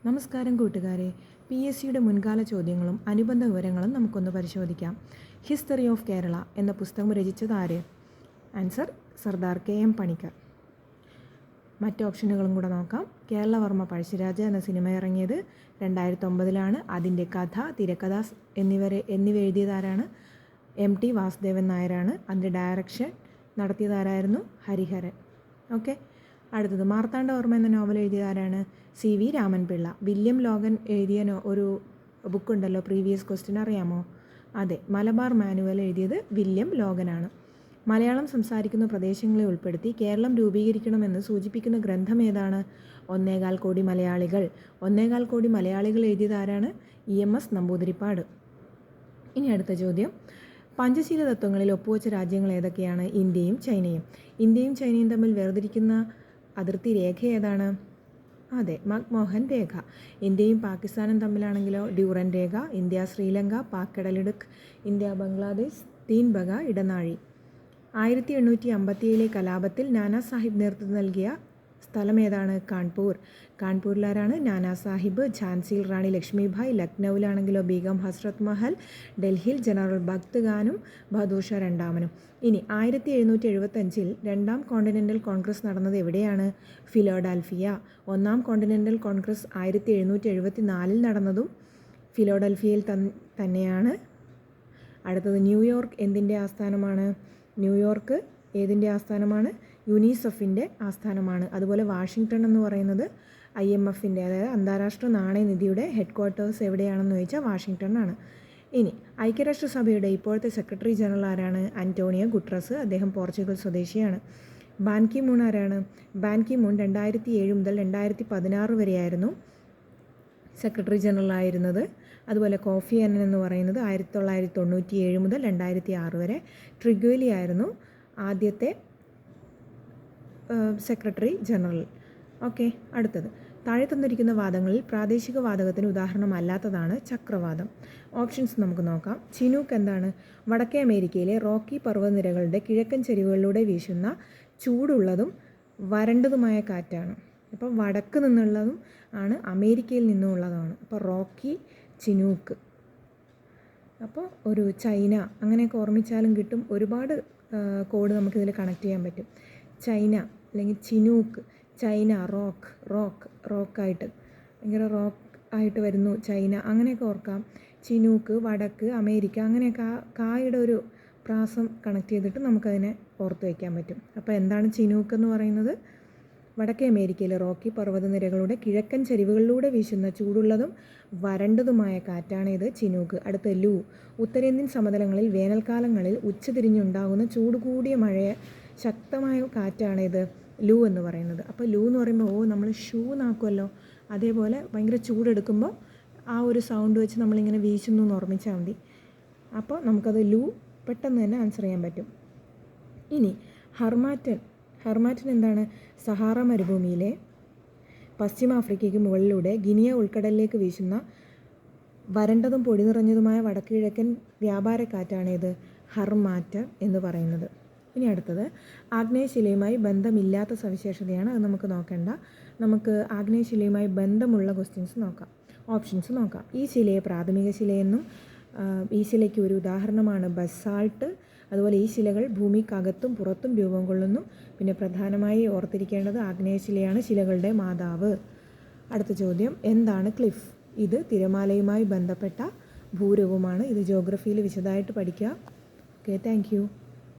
നമസ്കാരം കൂട്ടുകാരെ, PSCയുടെ മുൻകാല ചോദ്യങ്ങളും അനുബന്ധ വിവരങ്ങളും നമുക്കൊന്ന് പരിശോധിക്കാം. ഹിസ്റ്ററി ഓഫ് കേരള എന്ന പുസ്തകം രചിച്ചത് ആര്? Answer Sardar KM Panicker. മറ്റ് ഓപ്ഷനുകളും കൂടെ നോക്കാം. കേരളവർമ്മ പഴശ്ശിരാജ എന്ന സിനിമ ഇറങ്ങിയത് 2009 അതിൻ്റെ കഥ, തിരക്കഥ എന്നിവ എഴുതിയതാരാണ്? MT വാസുദേവൻ നായരാണ്. അതിൻ്റെ ഡയറക്ഷൻ നടത്തിയതാരായിരുന്നു? ഹരിഹരൻ. ഓക്കെ. അടുത്തത് മാർത്താണ്ഡവർമ്മ എന്ന നോവൽ എഴുതിയതാരാണ്? CV രാമൻപിള്ള. വില്യം ലോഗൻ എഴുതിയ ഒരു ബുക്കുണ്ടല്ലോ, പ്രീവിയസ് ക്വസ്റ്റ്യൻ അറിയാമോ? അതെ, മലബാർ മാനുവൽ എഴുതിയത് വില്യം ലോഗനാണ്. മലയാളം സംസാരിക്കുന്ന പ്രദേശങ്ങളെ ഉൾപ്പെടുത്തി കേരളം രൂപീകരിക്കണമെന്ന് സൂചിപ്പിക്കുന്ന ഗ്രന്ഥം ഏതാണ്? 1.25 കോടി മലയാളികൾ. 1.25 കോടി മലയാളികൾ എഴുതിയതാരാണ്? EMS നമ്പൂതിരിപ്പാട്. ഇനി അടുത്ത ചോദ്യം, പഞ്ചശീല തത്വങ്ങളിൽ ഒപ്പുവെച്ച രാജ്യങ്ങൾ ഏതൊക്കെയാണ്? ഇന്ത്യയും ചൈനയും. ഇന്ത്യയും ചൈനയും തമ്മിൽ വേർതിരിക്കുന്ന അതിർത്തി രേഖ ഏതാണ്? അതെ, മക്മോഹൻ രേഖ. ഇന്ത്യയും പാകിസ്ഥാനും തമ്മിലാണെങ്കിലോ ഡ്യൂറൻ രേഖ. ഇന്ത്യ ശ്രീലങ്ക, പാക് കടലിടുക്ക്. ഇന്ത്യ ബംഗ്ലാദേശ്, തീൻ ബഗ ഇടനാഴി. 1857 കലാപത്തിൽ നാനാ സാഹിബ് നേതൃത്വം നൽകിയ സ്ഥലം ഏതാണ്? കാൺപൂർ. കാൺപൂരിലാരാണ്? നാനാ സാഹിബ്. ഝാൻസിയിൽ റാണി ലക്ഷ്മിഭായ്. ലക്നൌവിലാണെങ്കിലോ ബീഗം ഹസ്രത്ത് മഹൽ. ഡൽഹിയിൽ ജനറൽ ഭഗത് ഖാനും ബഹദൂർ ഷാ രണ്ടാമനും. ഇനി 1775 രണ്ടാം കോണ്ടിനെൻ്റൽ കോൺഗ്രസ് നടന്നത് എവിടെയാണ്? ഫിലോഡൽഫിയ. ഒന്നാം കോണ്ടിനെൻ്റൽ കോൺഗ്രസ് 1774 നടന്നതും ഫിലോഡൽഫിയയിൽ തന്നെയാണ്. അടുത്തത് ന്യൂയോർക്ക് എന്തിൻ്റെ ആസ്ഥാനമാണ്? ന്യൂയോർക്ക് ഏതിൻ്റെ ആസ്ഥാനമാണ്? യുനിസെഫിൻ്റെ ആസ്ഥാനമാണ്. അതുപോലെ വാഷിങ്ടൺ എന്ന് പറയുന്നത് IMFൻ്റെ, അതായത് അന്താരാഷ്ട്ര നാണയനിധിയുടെ ഹെഡ് ക്വാർട്ടേഴ്സ് എവിടെയാണെന്ന് ചോദിച്ചാൽ വാഷിങ്ടൺ ആണ്. ഇനി ഐക്യരാഷ്ട്രസഭയുടെ ഇപ്പോഴത്തെ സെക്രട്ടറി ജനറൽ ആരാണ്? Antonio Guterres. അദ്ദേഹം പോർച്ചുഗൽ സ്വദേശിയാണ്. ബാൻ കി മൂൺ ആരാണ്? ബാൻ കി മൂൺ 2007 മുതൽ 2016 വരെയായിരുന്നു സെക്രട്ടറി ജനറൽ ആയിരുന്നത്. അതുപോലെ കോഫി അന്നൻ എന്ന് പറയുന്നത് 1997 മുതൽ 2006 വരെ. ട്രിഗ്വേലി ആയിരുന്നു ആദ്യത്തെ സെക്രട്ടറി ജനറൽ. ഓക്കെ. അടുത്തത്, താഴെ തന്നിരിക്കുന്ന വാദങ്ങളിൽ പ്രാദേശിക വാതകത്തിന് ഉദാഹരണമല്ലാത്തതാണ് ചക്രവാതം. ഓപ്ഷൻസ് നമുക്ക് നോക്കാം. ചിനൂക്ക് എന്താണ്? വടക്കേ അമേരിക്കയിലെ റോക്കി പർവ്വതനിരകളുടെ കിഴക്കൻ ചരിവുകളിലൂടെ വീശുന്ന ചൂടുള്ളതും വരണ്ടതുമായ കാറ്റാണ്. അപ്പോൾ വടക്ക് നിന്നുള്ളതും ആണ്, അമേരിക്കയിൽ നിന്നുമുള്ളതാണ്. അപ്പോൾ റോക്കി, ചിനൂക്ക്. അപ്പോൾ ഒരു ചൈന അങ്ങനെയൊക്കെ ഓർമ്മിച്ചാലും കിട്ടും. ഒരുപാട് കോഡ് നമുക്കിതിൽ കണക്ട് ചെയ്യാൻ പറ്റും. ചൈന അല്ലെങ്കിൽ ചിനൂക്ക്. ചൈന റോക്കായിട്ട് ഭയങ്കര റോക്ക് ആയിട്ട് വരുന്നു ചൈന, അങ്ങനെയൊക്കെ ഓർക്കാം. ചിനൂക്ക്, വടക്ക്, അമേരിക്ക, അങ്ങനെയൊക്കെ കായുടെ ഒരു പ്രാസം കണക്ട് ചെയ്തിട്ട് നമുക്കതിനെ ഓർത്ത് വയ്ക്കാൻ പറ്റും. അപ്പോൾ എന്താണ് ചിനൂക്ക് എന്ന് പറയുന്നത്? വടക്കേ അമേരിക്കയിലെ റോക്കി പർവ്വതനിരകളുടെ കിഴക്കൻ ചരിവുകളിലൂടെ വീശുന്ന ചൂടുള്ളതും വരണ്ടതുമായ കാറ്റാണിത് ചിനൂക്ക്. അടുത്ത ലൂ. ഉത്തരേന്ത്യൻ സമതലങ്ങളിൽ വേനൽക്കാലങ്ങളിൽ ഉച്ചതിരിഞ്ഞുണ്ടാകുന്ന ചൂട് കൂടിയ ശക്തമായ കാറ്റാണിത് ലൂ എന്ന് പറയുന്നത്. അപ്പോൾ ലൂ എന്ന് പറയുമ്പോൾ നമ്മൾ ഷൂ നാക്കുമല്ലോ, അതേപോലെ ഭയങ്കര ചൂടെടുക്കുമ്പോൾ ആ ഒരു സൗണ്ട് വെച്ച് നമ്മളിങ്ങനെ വീശുന്നു എന്ന് ഓർമ്മിച്ചാൽ മതി. അപ്പോൾ നമുക്കത് ലൂ പെട്ടെന്ന് തന്നെ ആൻസർ ചെയ്യാൻ പറ്റും. ഇനി ഹർമാറ്റൻ എന്താണ്? സഹാറ മരുഭൂമിയിലെ പശ്ചിമാഫ്രിക്കയ്ക്ക് മുകളിലൂടെ ഗിനിയ ഉൾക്കടലിലേക്ക് വീശുന്ന വരണ്ടതും പൊടി നിറഞ്ഞതുമായ വടക്ക് കിഴക്കൻ വ്യാപാരക്കാറ്റാണിത് ഹർമാറ്റൻ എന്ന് പറയുന്നത്. ഇനി അടുത്തത്, ആഗ്നേയശിലയുമായി ബന്ധമില്ലാത്ത സവിശേഷതയാണ്. അത് നമുക്ക് നോക്കേണ്ട. നമുക്ക് ആഗ്നേയശിലയുമായി ബന്ധമുള്ള ക്വസ്റ്റ്യൻസ് നോക്കാം. ഓപ്ഷൻസ് നോക്കാം. ഈ ശിലയെ പ്രാഥമിക ശിലയെന്നും ഈ ശിലയ്ക്ക് ഒരു ഉദാഹരണമാണ് ബസാൾട്ട്. അതുപോലെ ഈ ശിലകൾ ഭൂമിക്കകത്തും പുറത്തും രൂപം കൊള്ളുന്നു. പിന്നെ പ്രധാനമായി ഓർത്തിരിക്കേണ്ടത് ആഗ്നേയശിലയാണ് ശിലകളുടെ മാതാവ്. അടുത്ത ചോദ്യം, എന്താണ് ക്ലിഫ്? ഇത് തിരമാലയുമായി ബന്ധപ്പെട്ട ഭൂരൂപമാണ്. ഇത് ജിയോഗ്രഫിയിൽ വിശദമായിട്ട് പഠിക്കുക. Okay, thank you.